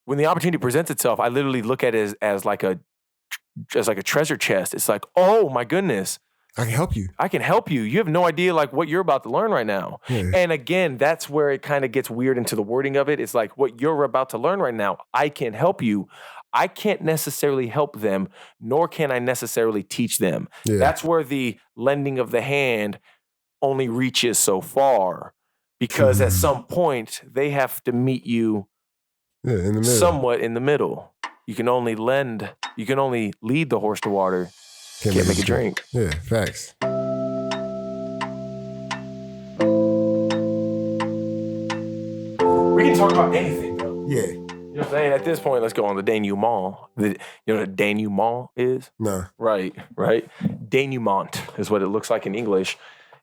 when the opportunity presents itself, I literally look at it as like a treasure chest. It's like, oh my goodness. I can help you. I can help you. You have no idea like what you're about to learn right now. Yeah. And again, that's where it kind of gets weird into the wording of it. It's like what you're about to learn right now, I can help you. I can't necessarily help them, nor can I necessarily teach them. Yeah. That's where the lending of the hand only reaches so far, because at some point they have to meet you in the middle. Somewhat in the middle. You can only lead the horse to water. Can't make it drink. Yeah, facts. We can talk about anything, though. Yeah. You know what I'm saying? At this point, let's go on the denouement. You know what a denouement is? No. Right. Denouement is what it looks like in English.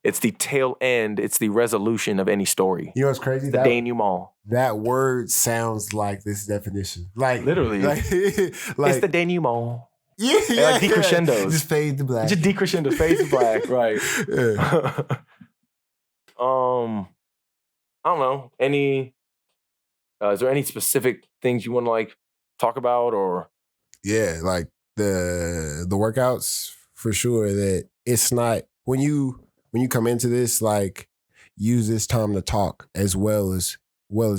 It's the tail end. It's the resolution of any story. You know what's crazy? The denouement. That word sounds like this definition. Like literally. It's the denouement. Yeah. Like decrescendos. Just fade to black. Just decrescendos, fade to black, right. Yeah. I don't know. Is there any specific things you want to like talk about or? Yeah, like the workouts for sure. That it's not when you come into this, like use this time to talk as well as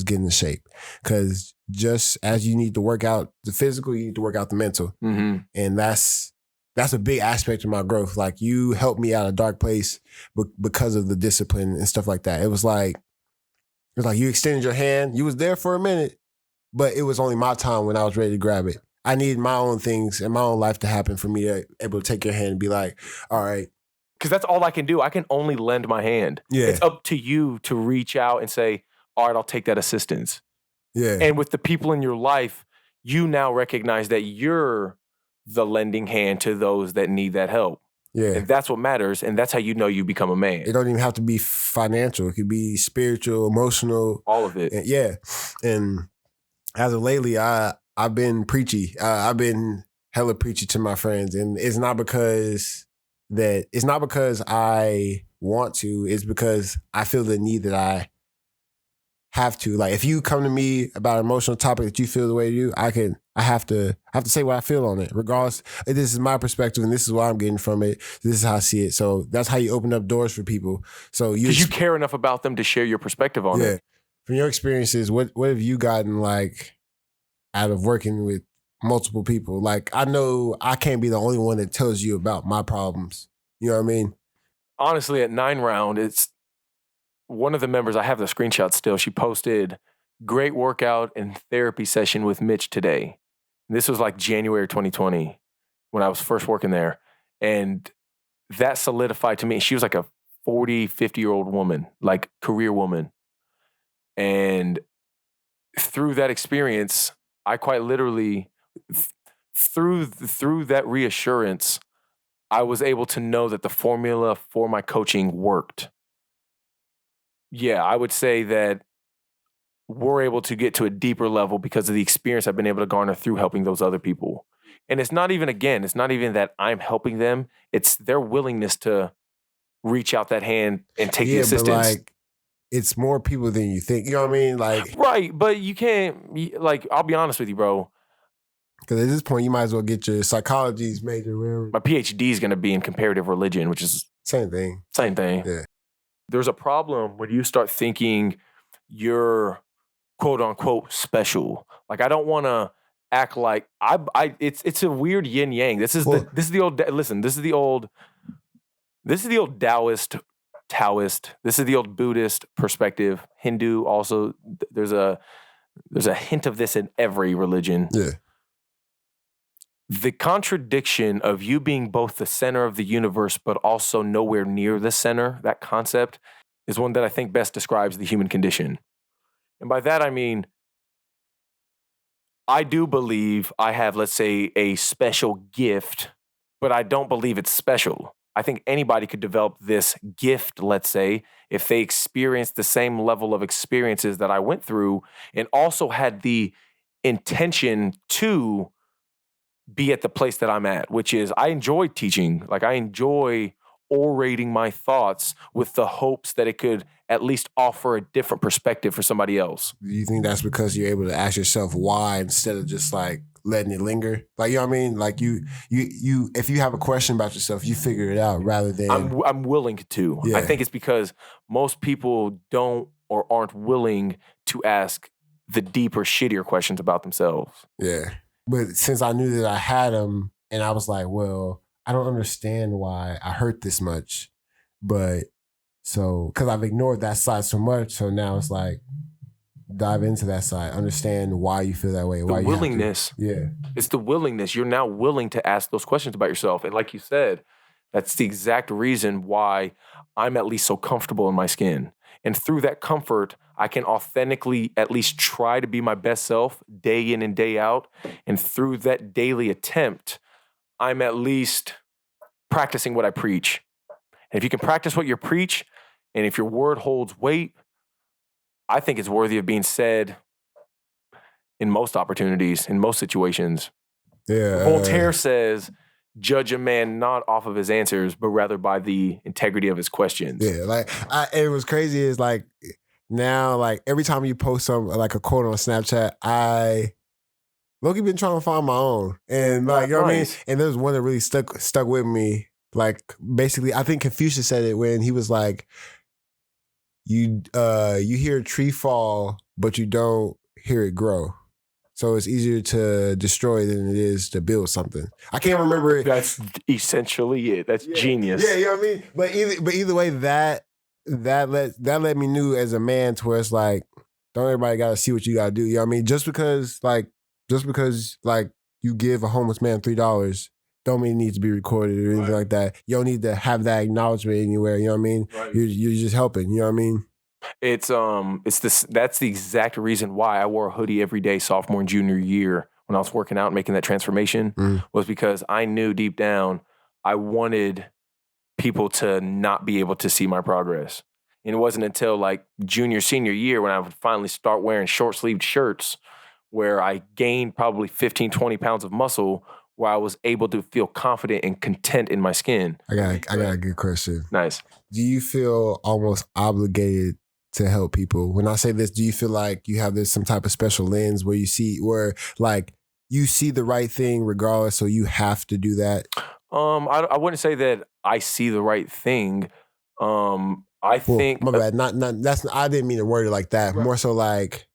get in shape. Because just as you need to work out the physical, you need to work out the mental. Mm-hmm. And that's a big aspect of my growth. Like you helped me out of a dark place because of the discipline and stuff like that. It was like you extended your hand. You was there for a minute, but it was only my time when I was ready to grab it. I needed my own things and my own life to happen for me to able to take your hand and be like, all right. Because that's all I can do. I can only lend my hand. Yeah. It's up to you to reach out and say, all right, I'll take that assistance. Yeah. And with the people in your life, you now recognize that you're the lending hand to those that need that help. Yeah. And that's what matters. And that's how you know you become a man. It don't even have to be financial. It could be spiritual, emotional. All of it. And, yeah. And as of lately, I've been preachy. I've been hella preachy to my friends. And it's not because I want to. It's because I feel the need that I have to. Like if you come to me about an emotional topic that you feel the way you do, I have to say what I feel on it. Regardless, this is my perspective and this is what I'm getting from it. This is how I see it. So that's how you open up doors for people. So because you care enough about them to share your perspective on it. From your experiences, what have you gotten like out of working with multiple people? Like I know I can't be the only one that tells you about my problems. You know what I mean? Honestly, at 9 Round, it's one of the members, I have the screenshot still, she posted, great workout and therapy session with Mitch today. And this was like January 2020 when I was first working there. And that solidified to me. She was like a 40, 50-year-old woman, like career woman. And through that experience, I quite literally, through that reassurance, I was able to know that the formula for my coaching worked. Yeah, I would say that we're able to get to a deeper level because of the experience I've been able to garner through helping those other people. And it's not even that I'm helping them. It's their willingness to reach out that hand and take the assistance. But like, it's more people than you think. You know what I mean? Like, right, but you can't, like, I'll be honest with you, bro. Because at this point, you might as well get your psychology's major. My PhD is going to be in comparative religion, which is... Same thing. Yeah. There's a problem when you start thinking you're quote-unquote special. Like, I don't want to act like... It's a weird yin-yang. This is the old Taoist. This is the old Buddhist perspective. Hindu also. There's a hint of this in every religion. Yeah. The contradiction of you being both the center of the universe but also nowhere near the center, that concept, is one that I think best describes the human condition. And by that I mean, I do believe I have, let's say, a special gift, but I don't believe it's special. I think anybody could develop this gift, let's say, if they experienced the same level of experiences that I went through and also had the intention to be at the place that I'm at, which is I enjoy teaching. Like I enjoy orating my thoughts with the hopes that it could at least offer a different perspective for somebody else. Do you think that's because you're able to ask yourself why instead of just like letting it linger? Like, you know what I mean? Like you if you have a question about yourself, you figure it out rather than I'm willing to. Yeah. I think it's because most people don't or aren't willing to ask the deeper, shittier questions about themselves. Yeah. But since I knew that I had them, and I was like, well, I don't understand why I hurt this much. But so, because I've ignored that side so much, so now it's like, dive into that side, understand why you feel that way. Why The willingness. Yeah. It's the willingness. You're now willing to ask those questions about yourself. And like you said, that's the exact reason why I'm at least so comfortable in my skin. And through that comfort, I can authentically at least try to be my best self day in and day out. And through that daily attempt, I'm at least practicing what I preach. And if you can practice what you preach, and if your word holds weight, I think it's worthy of being said in most opportunities, in most situations. Yeah. Voltaire says, judge a man not off of his answers, but rather by the integrity of his questions. Yeah, like it was crazy is like now, like every time you post some like a quote on Snapchat, I low-key been trying to find my own. And like, you know what I mean? And there's one that really stuck with me. Like basically, I think Confucius said it when he was like, you hear a tree fall, but you don't hear it grow. So it's easier to destroy than it is to build something. I can't remember it. That's essentially it. That's genius. Yeah, you know what I mean? But either way, that let me know as a man to where it's like, don't everybody gotta see what you gotta do. You know what I mean? Just because you give a homeless man $3 don't mean it needs to be recorded or anything like that. You don't need to have that acknowledgement anywhere. You know what I mean? Right. You're just helping. You know what I mean? That's the exact reason why I wore a hoodie every day sophomore and junior year when I was working out and making that transformation was because I knew deep down I wanted people to not be able to see my progress. And it wasn't until like junior, senior year when I would finally start wearing short-sleeved shirts where I gained probably 15, 20 pounds of muscle where I was able to feel confident and content in my skin. I got a good question. Nice. Do you feel almost obligated to help people? When I say this, do you feel like you have some type of special lens where you see the right thing regardless, so you have to do that? I wouldn't say that I see the right thing. I think my bad. I didn't mean to word it like that. Right. More so like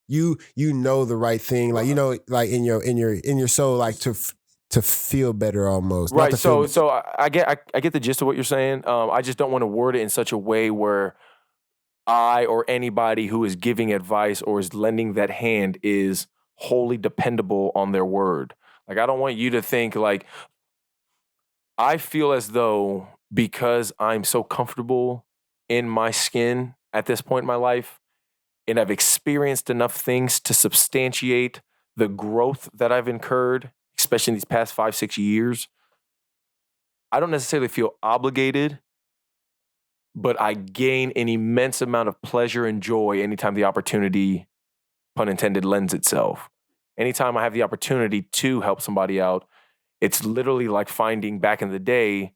you know the right thing, like like in your soul, like to feel better almost. Right. So I get the gist of what you're saying. I just don't want to word it in such a way where I or anybody who is giving advice or is lending that hand is wholly dependable on their word. Like, I don't want you to think like, I feel as though because I'm so comfortable in my skin at this point in my life, and I've experienced enough things to substantiate the growth that I've incurred, especially in these past 5-6 years, I don't necessarily feel obligated, but I gain an immense amount of pleasure and joy anytime the opportunity, pun intended, lends itself. Anytime I have the opportunity to help somebody out, it's literally like finding back in the day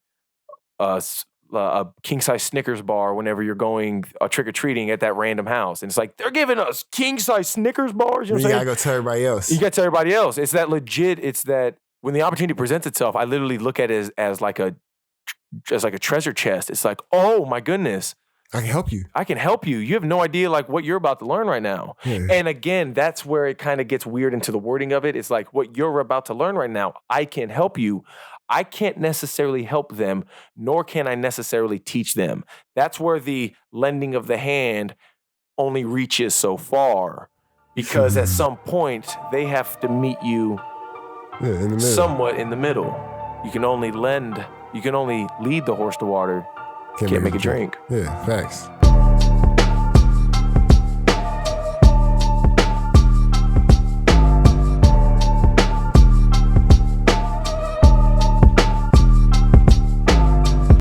a king-size Snickers bar whenever you're going trick-or-treating at that random house. And it's like, they're giving us king-size Snickers bars. You know what I'm saying? You gotta go tell everybody else. You gotta tell everybody else. It's that legit. It's that when the opportunity presents itself, I literally look at it as like a treasure chest. It's like, oh my goodness. I can help you. I can help you. You have no idea like what you're about to learn right now. Yeah. And again, that's where it kind of gets weird into the wording of it. It's like what you're about to learn right now, I can help you. I can't necessarily help them, nor can I necessarily teach them. That's where the lending of the hand only reaches so far. Because at some point, they have to meet you somewhat in the middle. You can only lead the horse to water. Can't make it drink. Yeah, facts.